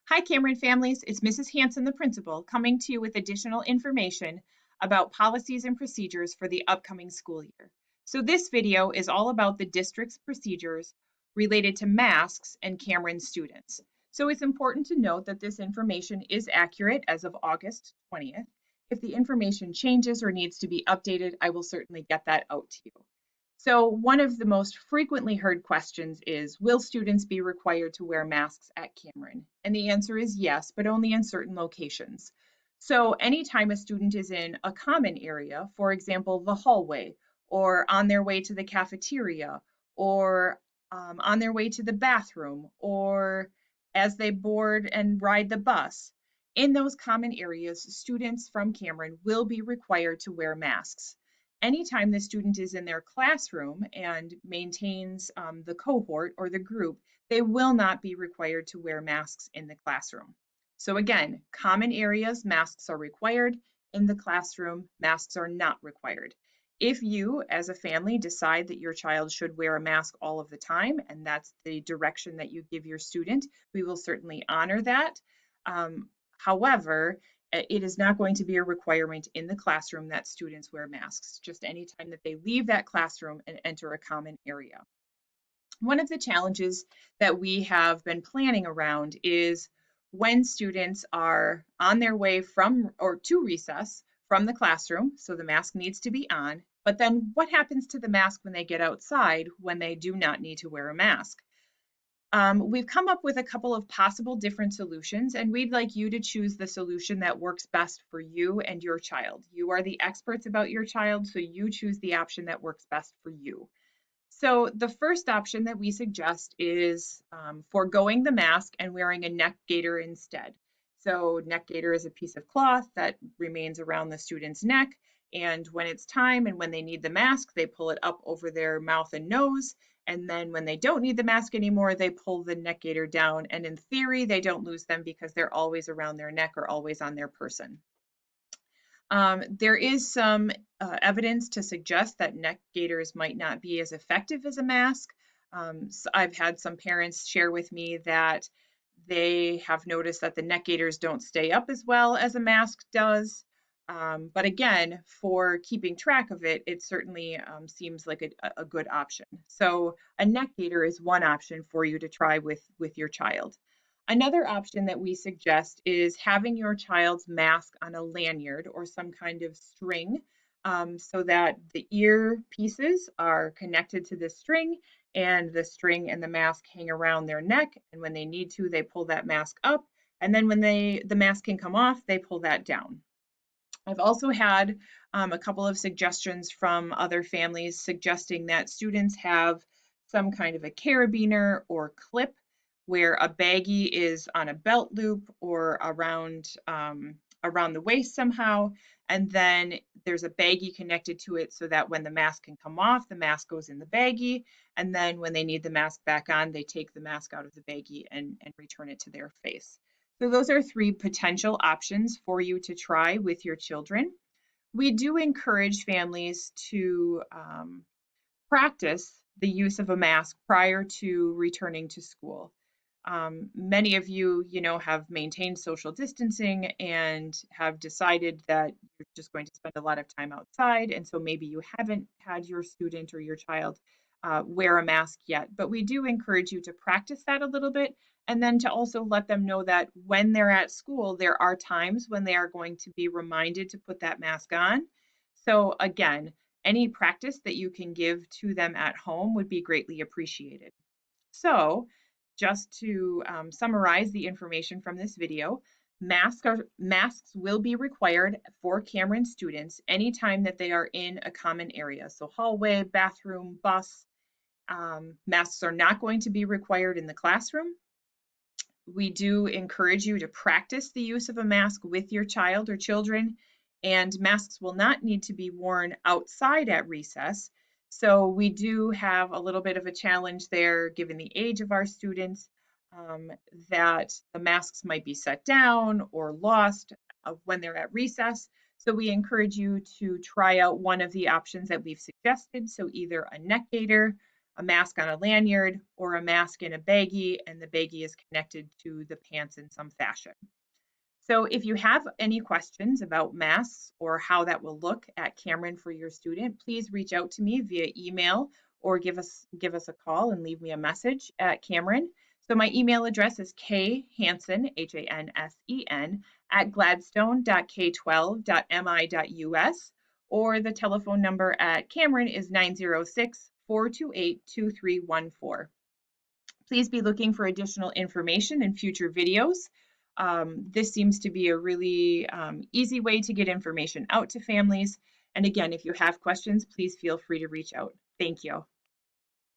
Hi, Cameron families. It's Mrs. Hansen, the principal, coming to you with additional information about policies and procedures for the upcoming school year. So this video is all about the district's procedures related to masks and Cameron students. So it's important to note that this information is accurate as of August 20th. If the information changes or needs to be updated, I will certainly get that out to you. So one of the most frequently heard questions is, will students be required to wear masks at Cameron? And the answer is yes, but only in certain locations. So anytime a student is in a common area, for example, the hallway, or on their way to the cafeteria, or on their way to the bathroom, or as they board and ride the bus, in those common areas, students from Cameron will be required to wear masks. Anytime the student is in their classroom and maintains the cohort or the group, they will not be required to wear masks in the classroom. So again, common areas, masks are required. In the classroom, masks are not required. If you, as a family, decide that your child should wear a mask all of the time, and that's the direction that you give your student, we will certainly honor that. However, it is not going to be a requirement in the classroom that students wear masks, just anytime that they leave that classroom and enter a common area. One of the challenges that we have been planning around is when students are on their way from or to recess from the classroom, so the mask needs to be on, but then what happens to the mask when they get outside when they do not need to wear a mask? We've come up with a couple of possible different solutions, and we'd like you to choose the solution that works best for you and your child. You are the experts about your child, so you choose the option that works best for you. So the first option that we suggest is foregoing the mask and wearing a neck gaiter instead. So neck gaiter is a piece of cloth that remains around the student's neck, and when it's time and when they need the mask, they pull it up over their mouth and nose, and then when they don't need the mask anymore, they pull the neck gaiter down, and in theory, they don't lose them because they're always around their neck or always on their person. There is some evidence to suggest that neck gaiters might not be as effective as a mask. So I've had some parents share with me that they have noticed that the neck gaiters don't stay up as well as a mask does. But again, for keeping track of it, it certainly seems like a good option. So a neck gaiter is one option for you to try with your child. Another option that we suggest is having your child's mask on a lanyard or some kind of string so that the ear pieces are connected to the string and the string and the mask hang around their neck. And when they need to, they pull that mask up. And then when the mask can come off, they pull that down. I've also had a couple of suggestions from other families suggesting that students have some kind of a carabiner or clip where a baggie is on a belt loop or around the waist somehow, and then there's a baggie connected to it so that when the mask can come off, the mask goes in the baggie, and then when they need the mask back on, they take the mask out of the baggie and return it to their face. So those are three potential options for you to try with your children. We do encourage families to practice the use of a mask prior to returning to school. Many of you, have maintained social distancing and have decided that you're just going to spend a lot of time outside, and so maybe you haven't had your student or your child wear a mask yet. But we do encourage you to practice that a little bit, and then to also let them know that when they're at school, there are times when they are going to be reminded to put that mask on. So again, any practice that you can give to them at home would be greatly appreciated. So just to summarize the information from this video, masks will be required for Cameron students anytime that they are in a common area. So hallway, bathroom, bus. Masks are not going to be required in the classroom. We do encourage you to practice the use of a mask with your child or children, and masks will not need to be worn outside at recess. So we do have a little bit of a challenge there, given the age of our students, that the masks might be set down or lost when they're at recess. So we encourage you to try out one of the options that we've suggested. So either a neck gaiter, a mask on a lanyard, or a mask in a baggie, and the baggie is connected to the pants in some fashion. So if you have any questions about masks or how that will look at Cameron for your student, please reach out to me via email or give us a call and leave me a message at Cameron. So my email address is khansen, Hansen, at gladstone.k12.mi.us, or the telephone number at Cameron is 906-428-2314. Please be looking for additional information in future videos. This seems to be a really easy way to get information out to families. And again, if you have questions, please feel free to reach out. Thank you.